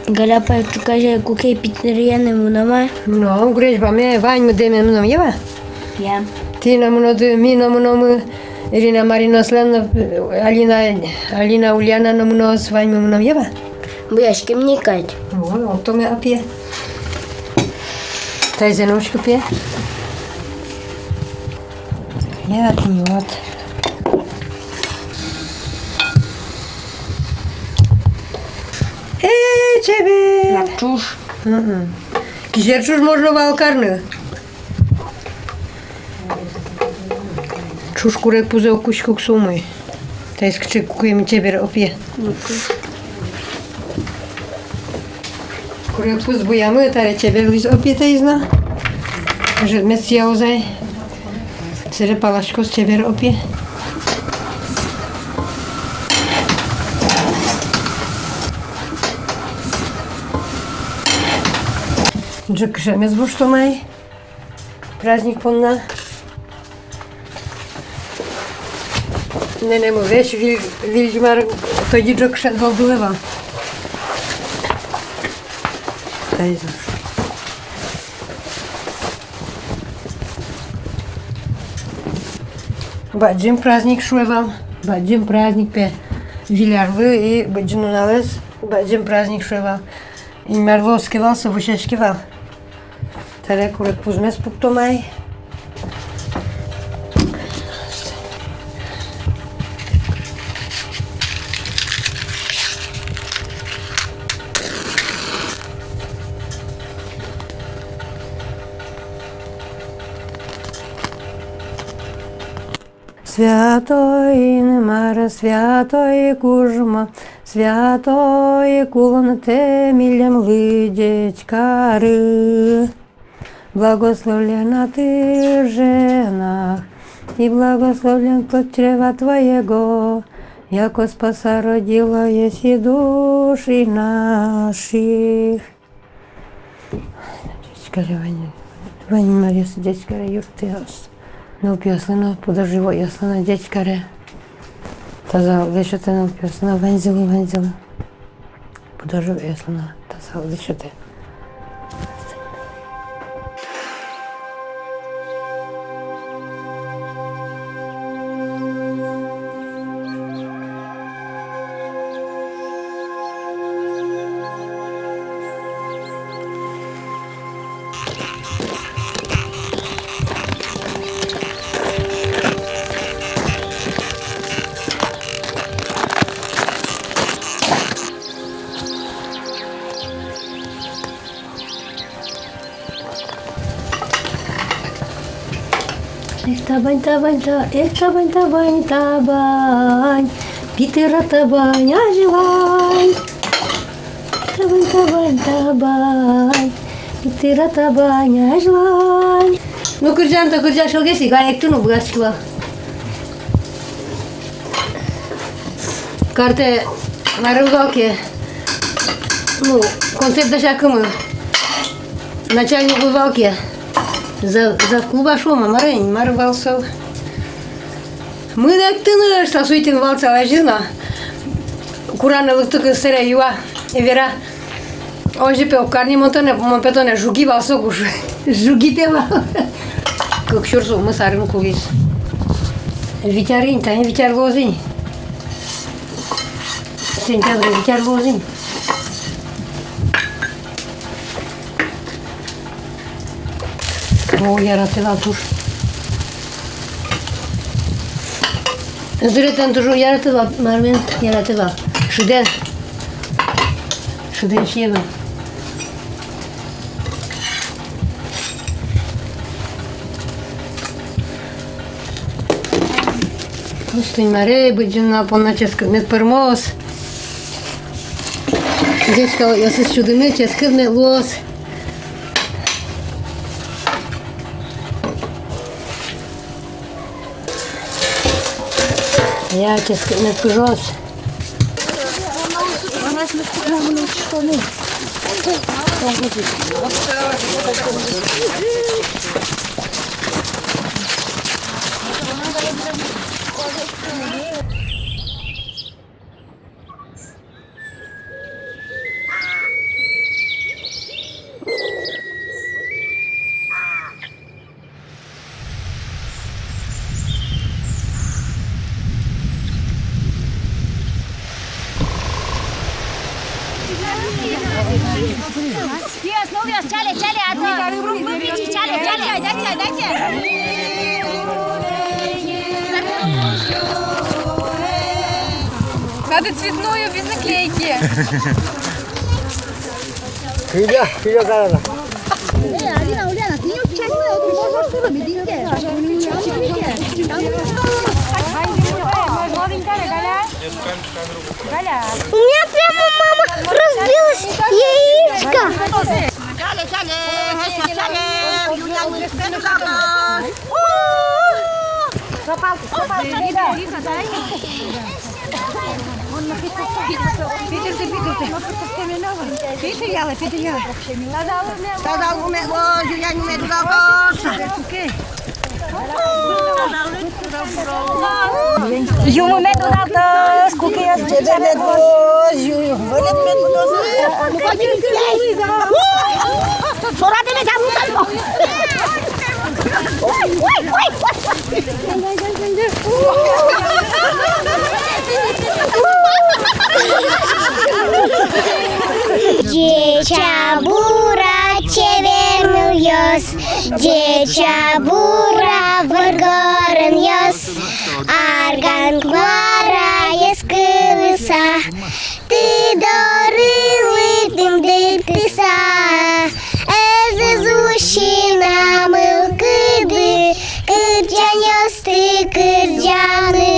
Gaляпа каже, куки підріяне мунама. No, греч ба ме вань му деме мунам ева. Я. Ти на муно ми на муно му Ирина Марина Слана Алина Ульяна на муно с вань му мунам ева. Бояшки мені кать. Вот, то ме апие. Тай зеночку пие. Я ти вот. Çebe. Чуш. Kişerçuş možno valkarny. Çuş kurek puze okuş koksumu. Tais kçı kukuyemi çeber opie. Kurek puz buyamı tare çeber biz opie taizna. Že mesia ozaj. Sere palaškos čeber opie. Джекшемец буштомай. Праздник понна. Ненему веш вильдмар тоді джекшен голдулева. Тайзуш. Баджим праздник шуевам. Баджим праздник пе вилярвы и баджину налез. Баджим праздник шуевам. И марловски вал са вушешки вал. Таре курек пузме спуктомай. Святої немара, святої кужма, святої кулон темілем лидячкари. Благословлена ты в женах, и благословлен плод чрева твоего, яко спаса родила еси души наших. Дядька Ваня Мария, дядька Юртиас. Не упьяслена, подоживо яслена, дядька Ре. Таза лишите не упьяслена, вензили. Подоживо яслена, таза лишите. Табань, Пітера табань, аживай. Табань, Пітера табань, аживай. Ну, курджан шогеси, гаек туну бугасчила. Карте на рыбалке, ну, концерт дошакымы, начальник рыбалки. За клуба шома марень марвалсов. Мы так ты наш сосуйтин валца лажина. Курана лыктык сыре юа вера. Ожи пе карни монпетоне жуги валсо куш. Жуги пева. Как шурсу мы сарым кулис. Витярин, тань витяр лозин. Сентябрь витяр лозин. О, яратывал туш. Зретен тушу яратывал, Марвин яратывал. Шуден шева. Пустынь море, быджина полначеска медпермоз. Дечка, я с чудами ческа медлоз. Я ческа медпужоз. Вес, ну вес, чали, выпейте, чали, дайте. Надо цветную, без наклейки. Filho galera. У меня прямо мама разбилась яичко. Junul meu dată scucheia ce de Sora de mea mult. Dziecię bura ciewerny jest, dziecię bura wrgoryn jest, argan gwara jest kılısa, ty doryły tym dytysa, ezuzuşina mılkıdı, kırcan yastı kırcanı.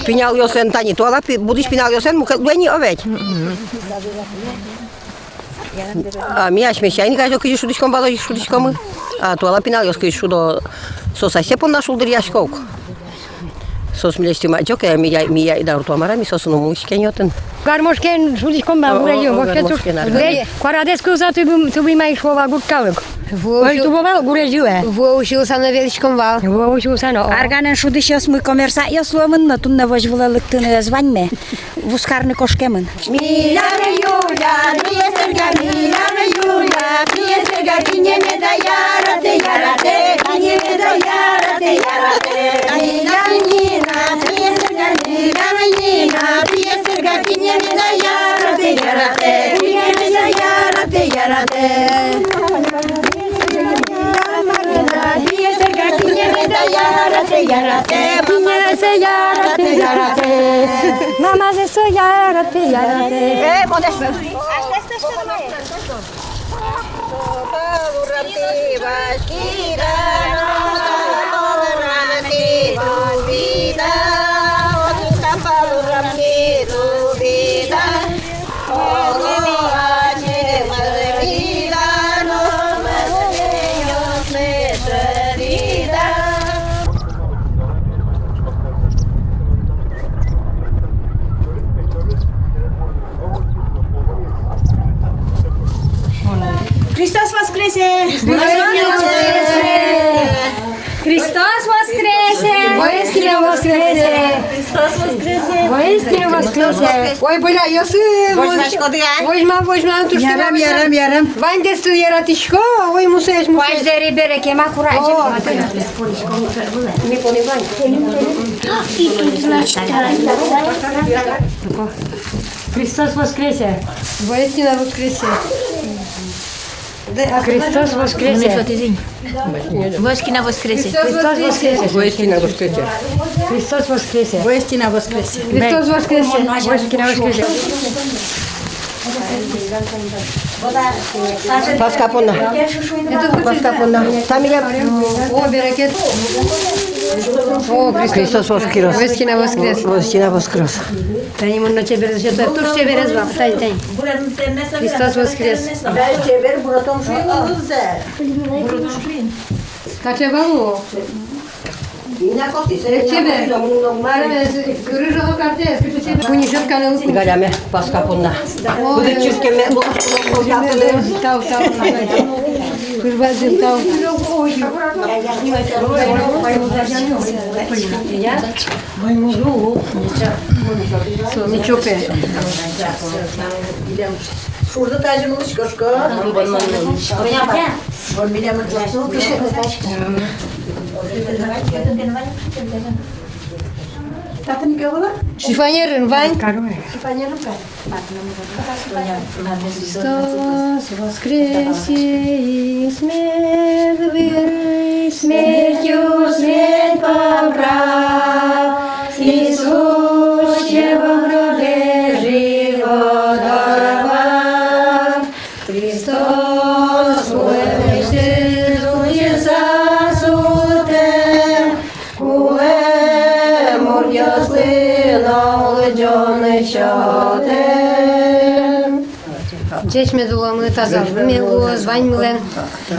Pinalı yosen tani tuala budiş pinalı yosen mukadweni ovet. A minha śmieciajnika jest okej szudyczką balo i szudyczką. A tuala pinalı yoskej szudo sosa się po naszul deriaşkok. Sos milesti ma çok ya miya idar tuamara mi sosunu muişkenyoten. Garmoszken, szulişkom ma uredził, Kwarades kuza tu by ma słowa górkałek. Oj, tu była uredziłe. Вовшил сана величком вал. Вовчу сано. Арганен шуды сейчас мы коммерса я сломан на тунна возьвала лыктыны званьме. В ускарны кошкемын. Milana Юля, приестерга, Milana Юля, приестерга, кине не да ярате, кине не да ярате. Milana Нина, приестерга, Milana Нина, приестерга, кине не да ярате, кине не да ярате. Приестерга, кине не да ярате, Mama se so yarate, yarate. Христос воскресе! Христос воскресе! Воистину воскресе! Воистину воскресе! Ой, бля, я возьмам тушки. Yarım. Вань десту яратишко, ой, мусеш. Vajderi bereke ma kuracı. Христос воскресе! Воистину воскресе. Христос воскресе! Воскина воскресе! Христос воскресе! Воистину воскресе. Христос воскресе! Воистина воскресе! Христос воскресе. Воскина воскресе! Паска понна. Паска понна. Там я. О, берекет. О, Христос воскрес. Воскина воскрес! Воистину воскрес. Tani mă ce berez, ce tu ce berez va, tani. Христос воскрес! Kaçe balu. Gaляме, паска понна. Буде чускеме, Tau, Kurbaził, tau. Ничопе. Şurada tacımız koşko. Bon biliyorum çok Tata Никола? Шифонерин, Вань. Шифонером как? Христос воскресе и смерть выры, смертью смерть побрал. Иисус во гробе живо даровал. Христос воскресе засутен, куе мор'яслина ледяний чатен. Dziećmi dolamy taza miło, zwań mylen,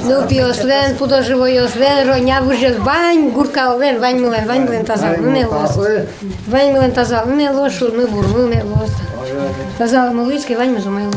lubi oslen, pudo żywo oslen, ronia wyżej zwań, górka olen, wań mylen taza miło. Wań mylen taza miło, szurmy burmy miło. Taza mylickie wań myzo miło.